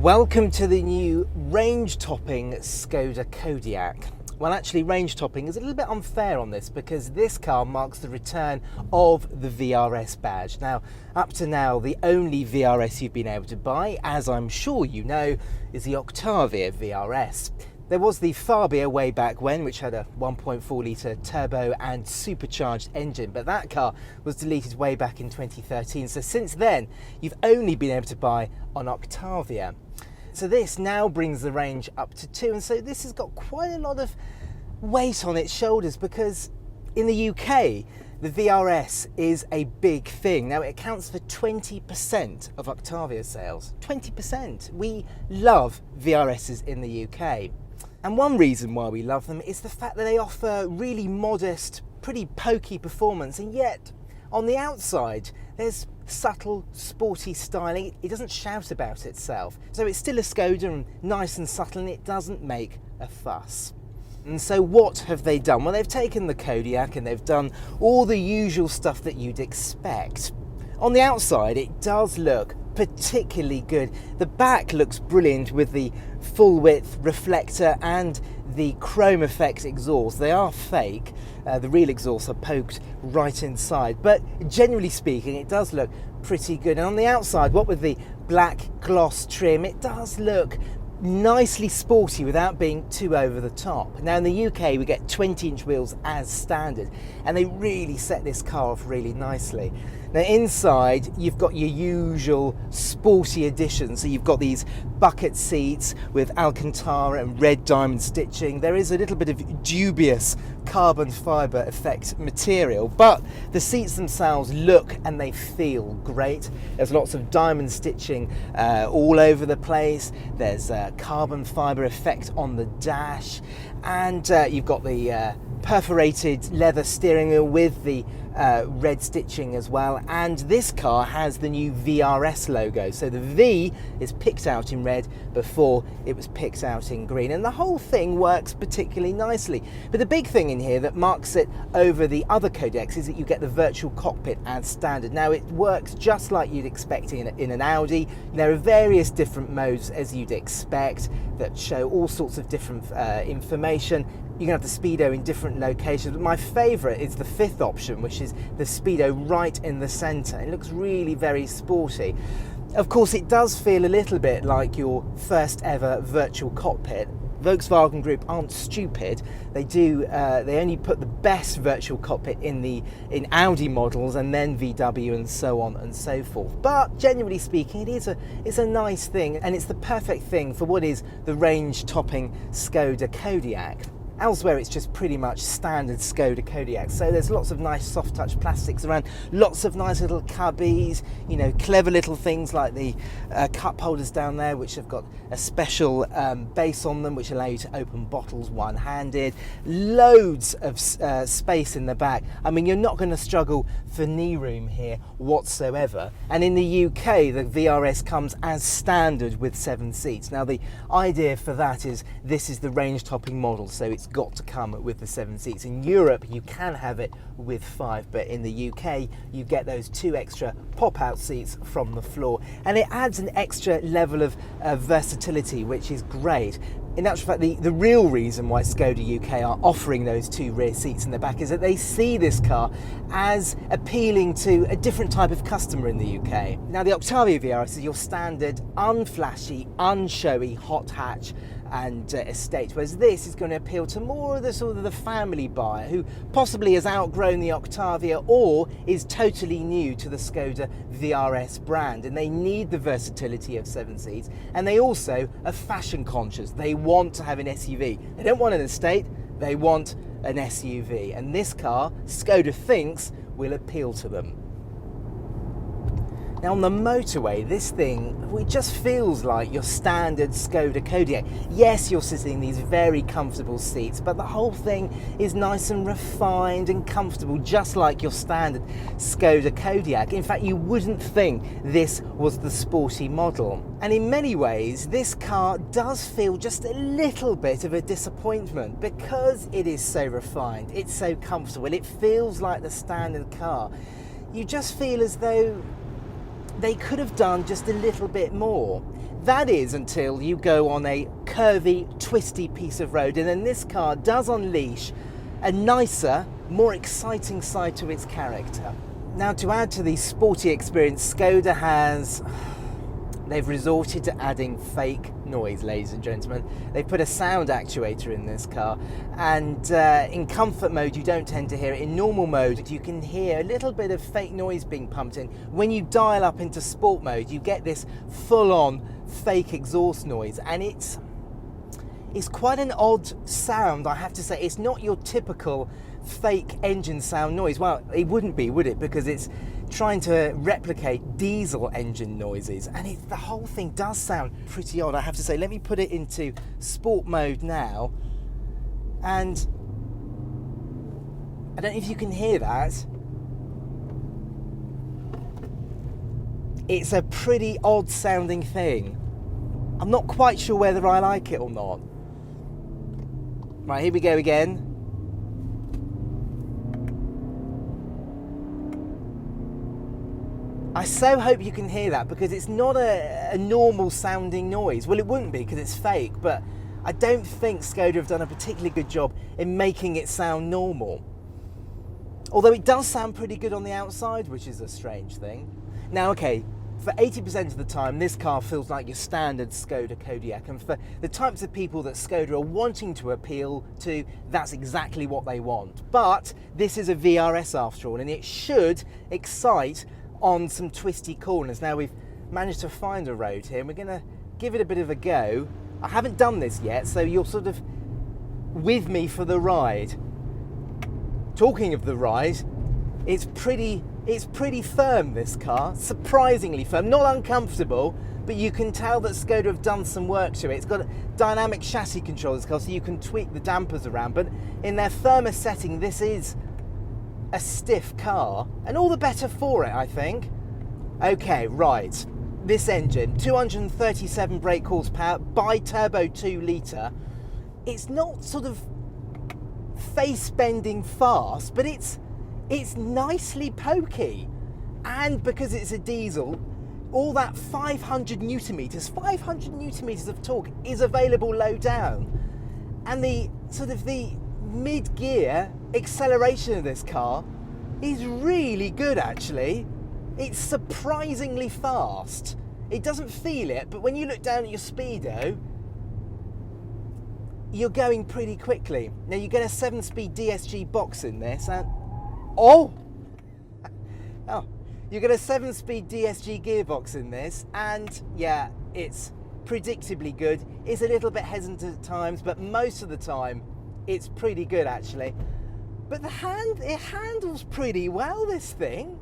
Welcome to the new range-topping Skoda Kodiaq. Well, actually, range-topping is a little bit unfair on this because this car marks the return of the vRS badge. Now, up to now, the only vRS you've been able to buy, as I'm sure you know, is the Octavia vRS. There was the Fabia way back when, which had a 1.4 litre turbo and supercharged engine, but that car was deleted way back in 2013. So since then, you've only been able to buy on Octavia. So this now brings the range up to 2, and so this has got quite a lot of weight on its shoulders because in the UK, the vRS is a big thing. Now, it accounts for 20% of Octavia sales. 20%. We love vRSs in the UK. And one reason why we love them is the fact that they offer really modest, pretty pokey performance, and yet on the outside there's subtle, sporty styling. It doesn't shout about itself. So it's still a Skoda and nice and subtle, and it doesn't make a fuss. And so what have they done? Well, they've taken the Kodiaq and they've done all the usual stuff that you'd expect. On the outside, it does look particularly good. The back looks brilliant with the full width reflector and the chrome effect exhaust. They are fake. The real exhausts are poked right inside, but generally speaking, it does look pretty good. And on the outside, what with the black gloss trim, it does look nicely sporty without being too over the top. Now in the UK we get 20-inch wheels as standard, and they really set this car off really nicely. Now inside you've got your usual sporty additions, so you've got these bucket seats with Alcantara and red diamond stitching. There is a little bit of dubious carbon fibre effect material, but the seats themselves look and they feel great. There's lots of diamond stitching all over the place. There's carbon fibre effect on the dash, and you've got the perforated leather steering wheel with the red stitching as well, and this car has the new vRS logo, so the V is picked out in red before it was picked out in green, and the whole thing works particularly nicely. But the big thing in here that marks it over the other Kodiaqs is that you get the virtual cockpit as standard. Now it works just like you'd expect in an Audi. There are various different modes as you'd expect that show all sorts of different information. You can have the speedo in different locations, but my favourite is the fifth option, which is the speedo right in the centre. It looks really very sporty. Of course, it does feel a little bit like your first ever virtual cockpit. Volkswagen Group aren't stupid. They only put the best virtual cockpit in Audi models, and then VW and so on and so forth. But generally speaking, it's a nice thing, and it's the perfect thing for what is the range-topping Skoda Kodiaq. Elsewhere, it's just pretty much standard Skoda Kodiaq. So there's lots of nice soft touch plastics around, lots of nice little cubbies, you know, clever little things like the cup holders down there, which have got a special base on them, which allow you to open bottles one-handed. Loads of space in the back. I mean, you're not going to struggle for knee room here whatsoever. And in the UK, the vRS comes as standard with 7 seats. Now, the idea for that is this is the range-topping model, so it's got to come with the 7 seats. In Europe, you can have it with 5, but in the UK, you get those 2 extra pop-out seats from the floor, and it adds an extra level of versatility, which is great. In actual fact, the real reason why Skoda UK are offering those 2 rear seats in the back is that they see this car as appealing to a different type of customer in the UK. Now, the Octavia vRS is your standard, unflashy, unshowy hot hatch and estate, whereas this is going to appeal to more of the sort of the family buyer who possibly has outgrown the Octavia or is totally new to the Skoda vRS brand, and they need the versatility of 7 seats, and they also are fashion conscious. They want to have an SUV. They don't want an estate, they want an SUV, and this car, Skoda thinks, will appeal to them. Now on the motorway, this thing, it just feels like your standard Skoda Kodiaq. Yes, you're sitting in these very comfortable seats, but the whole thing is nice and refined and comfortable, just like your standard Skoda Kodiaq. In fact, you wouldn't think this was the sporty model. And in many ways, this car does feel just a little bit of a disappointment because it is so refined, it's so comfortable, it feels like the standard car. You just feel as though they could have done just a little bit more. That is until you go on a curvy, twisty piece of road, and then this car does unleash a nicer, more exciting side to its character. Now, to add to the sporty experience, Skoda they've resorted to adding fake noise, ladies and gentlemen. They've put a sound actuator in this car, and in comfort mode you don't tend to hear it. In normal mode you can hear a little bit of fake noise being pumped in. When you dial up into sport mode you get this full-on fake exhaust noise, and it's quite an odd sound, I have to say. It's not your typical fake engine sound noise. Well, it wouldn't be, would it? Because it's trying to replicate diesel engine noises, and the whole thing does sound pretty odd, I have to say. Let me put it into sport mode now, and I don't know if you can hear that. It's a pretty odd sounding thing. I'm not quite sure whether I like it or not. Right, here we go again. I so hope you can hear that, because it's not a normal sounding noise. Well, it wouldn't be because it's fake, but I don't think Skoda have done a particularly good job in making it sound normal. Although it does sound pretty good on the outside, which is a strange thing. Now, okay, for 80% of the time, this car feels like your standard Skoda Kodiaq, and for the types of people that Skoda are wanting to appeal to, that's exactly what they want. But this is a vRS after all, and it should excite on some twisty corners. Now, we've managed to find a road here, and we're going to give it a bit of a go. I haven't done this yet, so you're sort of with me for the ride. Talking of the ride, it's pretty firm, this car, surprisingly firm, not uncomfortable, but you can tell that Skoda have done some work to it. It's got a dynamic chassis control, this car, so you can tweak the dampers around, but in their firmer setting, this is a stiff car, and all the better for it, I think. Okay, right, this engine, 237 brake horsepower, bi-turbo 2 litre. It's not sort of face-bending fast, but it's nicely pokey, and because it's a diesel, all that 500 newton meters of torque is available low down, and the mid-gear acceleration of this car is really good, actually. It's surprisingly fast. It doesn't feel it, but when you look down at your speedo, you're going pretty quickly. Now, you get a 7-speed DSG box in this, and you get a 7-speed DSG gearbox in this, and yeah, it's predictably good. It's a little bit hesitant at times, but most of the time it's pretty good, actually. But it handles pretty well, this thing.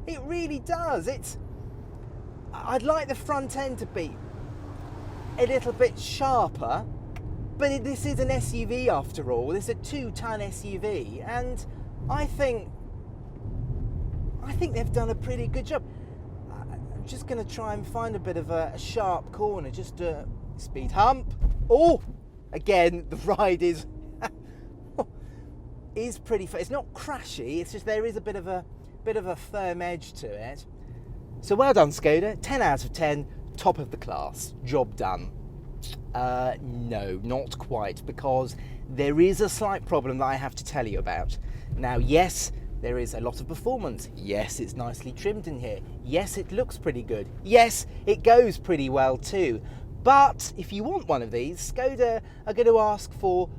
It really does. I'd like the front end to be a little bit sharper, but this is an SUV after all. This is a 2-ton SUV, and I think they've done a pretty good job. I'm just going to try and find a bit of a sharp corner, just a speed hump. Oh, again, the ride is pretty. It's not crashy. It's just there is a bit of a firm edge to it. So well done, Skoda. 10 out of 10, top of the class. Job done. No, not quite, because there is a slight problem that I have to tell you about. Now, yes, there is a lot of performance. Yes, it's nicely trimmed in here. Yes, it looks pretty good. Yes, it goes pretty well too. But if you want one of these, Skoda are going to ask for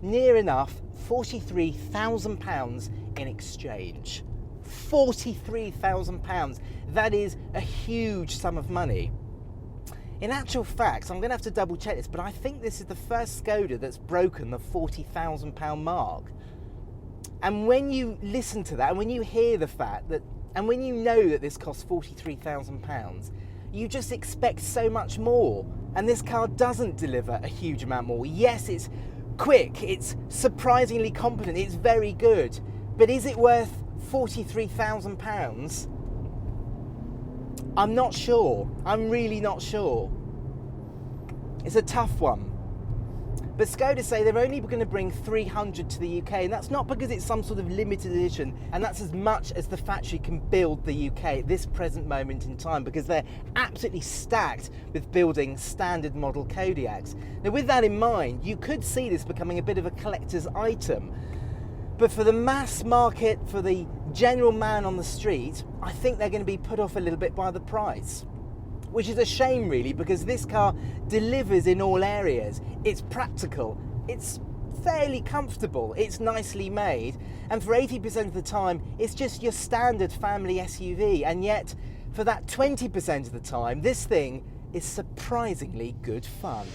near enough £43,000 in exchange. £43,000. That is a huge sum of money. In actual fact, I'm going to have to double check this, but I think this is the first Skoda that's broken the £40,000 mark. And when you listen to that, and when you hear the fact that, and when you know that this costs £43,000, you just expect so much more. And this car doesn't deliver a huge amount more. Yes, it's quick, it's surprisingly competent, it's very good, but is it worth £43,000? I'm not sure. I'm really not sure. It's a tough one. But Skoda say they're only going to bring 300 to the UK, and that's not because it's some sort of limited edition, and that's as much as the factory can build the UK at this present moment in time, because they're absolutely stacked with building standard model Kodiaqs. Now with that in mind, you could see this becoming a bit of a collector's item, but for the mass market, for the general man on the street, I think they're going to be put off a little bit by the price. Which is a shame really, because this car delivers in all areas. It's practical, it's fairly comfortable, it's nicely made, and for 80% of the time it's just your standard family SUV, and yet for that 20% of the time this thing is surprisingly good fun.